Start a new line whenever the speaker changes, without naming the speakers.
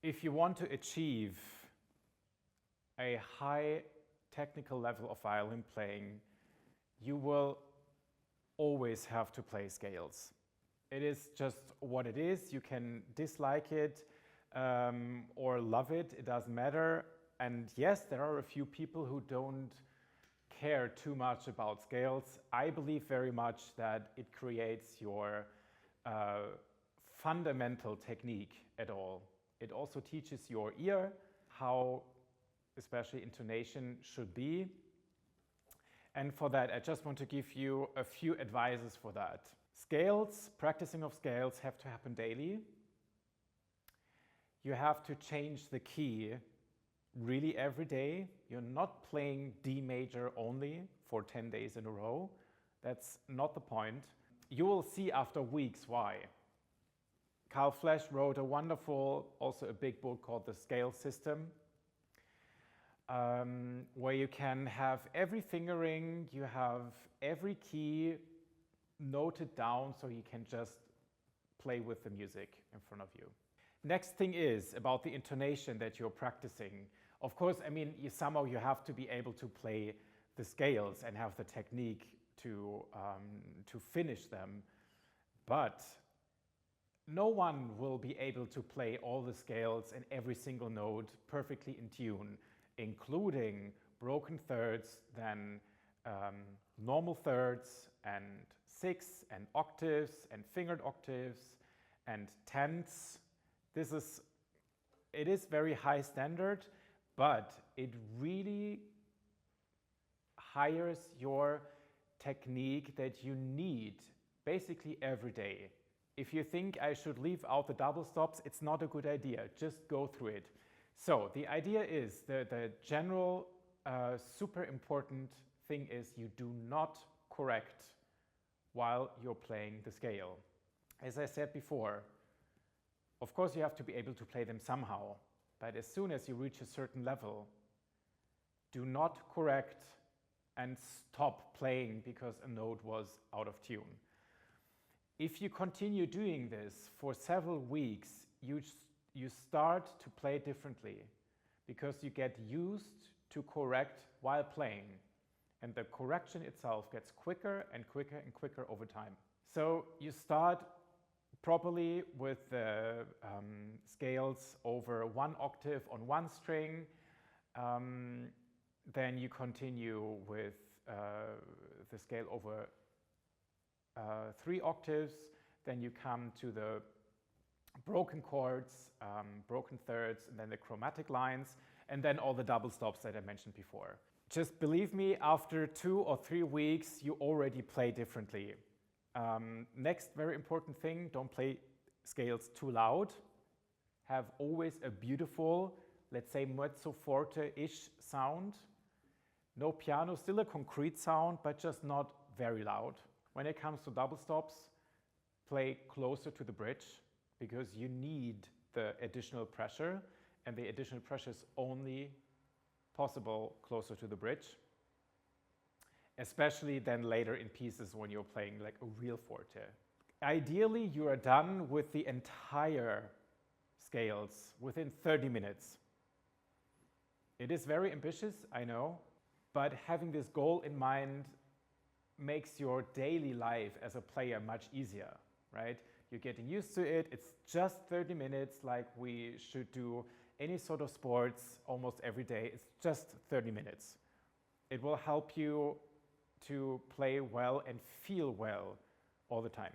If you want to achieve a high technical level of violin playing, you will always have to play scales. It is just what it is. You can dislike it or love it, it doesn't matter. And yes, there are a few people who don't care too much about scales. I believe very much that it creates your fundamental technique at all. It also teaches your ear how especially intonation should be. And for that, I just want to give you a few advices for that. Scales, practicing of scales have to happen daily. You have to change the key really every day. You're not playing D major only for 10 days in a row. That's not the point. You will see after weeks why. Carl Flesch wrote a wonderful, also a big book called The Scale System, where you can have every fingering, you have every key noted down so you can just play with the music in front of you. Next thing is about the intonation that you're practicing. Of course, I mean, somehow you have to be able to play the scales and have the technique to finish them, but no one will be able to play all the scales and every single note perfectly in tune, including broken thirds, then normal thirds, and sixths, and octaves, and fingered octaves, and tenths. It is very high standard, but it really hires your technique that you need basically every day. If you think I should leave out the double stops, it's not a good idea. Just go through it. So the idea is, the general super important thing is you do not correct while you're playing the scale. As I said before, of course you have to be able to play them somehow, but as soon as you reach a certain level, do not correct and stop playing because a note was out of tune. If you continue doing this for several weeks, you start to play differently because you get used to correct while playing, and the correction itself gets quicker and quicker and quicker over time. So you start properly with the scales over one octave on one string, then you continue with the scale over 3 octaves, then you come to the broken chords, broken thirds, and then the chromatic lines, and then all the double stops that I mentioned before. Just believe me, after 2 or 3 weeks, you already play differently. Next very important thing, don't play scales too loud. Have always a beautiful, let's say mezzo forte-ish sound. No piano, still a concrete sound, but just not very loud. When it comes to double stops, play closer to the bridge because you need the additional pressure, and the additional pressure is only possible closer to the bridge, especially then later in pieces when you're playing like a real forte. Ideally, you are done with the entire scales within 30 minutes. It is very ambitious, I know, but having this goal in mind makes your daily life as a player much easier, right? You're getting used to it. It's just 30 minutes, like we should do any sort of sports almost every day. It's just 30 minutes. It will help you to play well and feel well all the time.